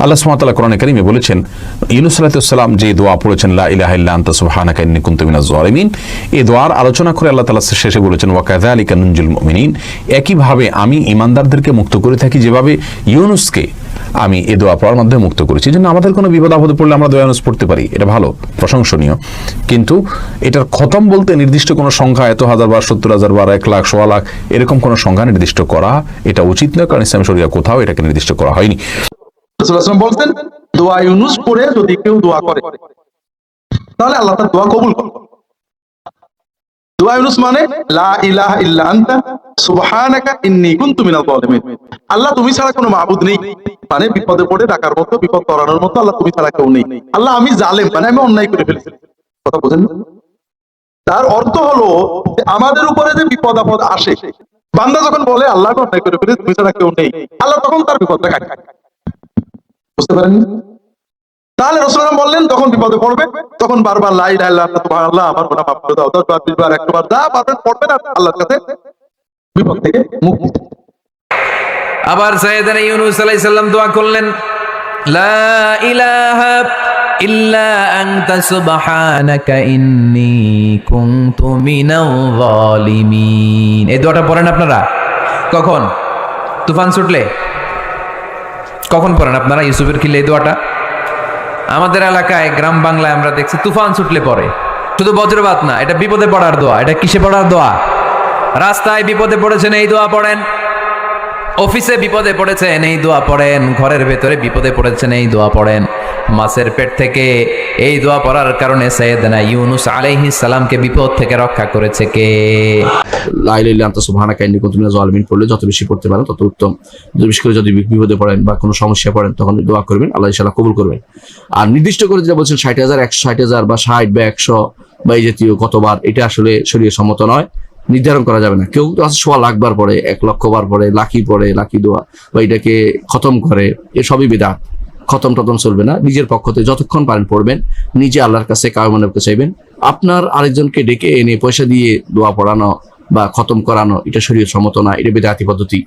আল্লাহ সুবহানাহু ওয়া তাআলা কোরআনে কারীমে বলেছেন, ইউনূস আলাইহিস সালাম যে দোয়া পড়েছেন, লা ইলাহা ইল্লা আনতা সুবহানাকা ইন্নী কুনতু মিনাজ জালিমিন, এই দোয়ার আলোচনা করে আল্লাহ তাআলা শেষে বলেছেন, ওয়া কাযালিকা নুনজিল মুমিনিন, একইভাবে আমি ঈমানদারদেরকে মুক্ত করে থাকি যেভাবে ইউনূসকে আমি এই দোয়া পড়ার মাধ্যমে মুক্ত করেছি। এই জন্য আমাদের কোনো বিপদ আপদে পড়লে আমরা দোয়া ইউনূস পড়তে পারি, এটা ভালো, প্রশংসনীয়। কিন্তু এটার খতম বলতে নির্দিষ্ট কোনো সংখ্যা, এত হাজার বার, 70,000 বার, 1 লাখ, 1.25 লাখ, এরকম কোনো সংখ্যা নির্দিষ্ট করা এটা উচিত নয়, কারণ ইসলামী শরিয়া কোথাও এটাকে নির্দিষ্ট করা হয়নি। রাসূলুল্লাহ সাল্লাল্লাহু আলাইহি ওয়াসাল্লাম বলতেন, দোয়া ইউনূস পড়ে যদি কেউ দোয়া করে তাহলে আল্লাহ তার দোয়া কবুল করে। দোয়া ইউনূস মানে লা ইলাহা ইল্লা আনতা সুবহানাকা ইন্নী কুনতু মিনাজ জালিমিন। আল্লাহ তুমি ছাড়া কোনো মাবুদ নেই, মানে বিপদে পড়ে ডাকার মতো, বিপদ তরানোর মতো আল্লাহ তুমি ছাড়া কেউ নেই। আল্লাহ আমি জালেম, মানে আমি অন্যায় করে ফেলেছি। কথা বুঝেন? তার অর্থ হলো আমাদের উপরে যে বিপদ আপদ আসে, বান্দা যখন বলে আল্লাহ আমি অন্যায় করে ফেলেছি, তুমি ছাড়া কেউ নেই, আল্লাহ তখন তার বিপদটা কাটে। বুঝতে পারেন? তাহলে রাসূলুল্লাহ বললেন তখন বিপদে পড়বে, তখন বারবার লা ইলাহা ইল্লাল্লাহ সুবহানাল্লাহ, আমার গুনাহ মাফ করে দাও, 10 বার 20 বার 100 বার যা পারবেন পড়বেন, আর আল্লাহর কাছে বিপদ থেকে মুক্তি। আবার সাইয়েদনা ইউনূস আলাইহিস সালাম দোয়া করলেন, লা ইলাহা ইল্লা আনতা সুবহানাকা ইন্নী কুনতু মিনাল জালিমিন। এই দোয়াটা পড়েন আপনারা কখন? তুফান ছুটলে কখন পড়েন আপনারা? ইউসুফের খিলে এই দোয়াটা আমাদের এলাকায় গ্রাম বাংলায় আমরা দেখছি তুফান ছুটলে পড়ে। শুধু বজ্রপাত না, এটা বিপদে পড়ার দোয়া। এটা কিসে পড়ার দোয়া? রাস্তায় বিপদে পড়েছেন এই দোয়া পড়েন, অফিসে বিপদে পড়েছেন এই দোয়া পড়েন, ঘরের ভেতরে বিপদে পড়েছেন এই দোয়া পড়েন। মাছের পেট থেকে এই দোয়া পড়ার কারণে সাইয়েদনা ইউনূস আলাইহিস সালামকে বিপদ থেকে রক্ষা করেছে কে? লা ইলাহা ইল্লা আনতা সুবহানাকা ইন্নী কুনতু মিনাজ জালিমিন পড়লে যত বেশি পড়তে পারেন তত উত্তম। বিশেষ করে যদি বিপদে পড়েন বা কোনো সমস্যায় পড়েন তখন দোয়া করবেন, আল্লাহ ইনশাআল্লাহ কবুল করবেন। আর নির্দিষ্ট করে যেটা বলছেন 60,000, 160,000 বা 60 বা 100 বা এই জাতীয় কতবার, এটা আসলে শরীয়ত সম্মত নয়, নির্ধারণ করা যাবে না। কেউ আছে 1.25 লাখ বার পড়ে, 1 লক্ষ বার পড়ে, লাকি দোয়া বা এটাকে খতম করে, এসবই বিদআত। খতম টতম চলবে না। নিজের পক্ষ থেকে যতক্ষণ পারেন পড়বেন, নিজে আল্লাহর কাছে কায়মনের কাছে চাইবেন। আপনার আরেকজনকে ডেকে এনে পয়সা দিয়ে দোয়া পড়ানো বা খতম করানো এটা শরীয়ত সম্মত না, এটা বিদআতি পদ্ধতি।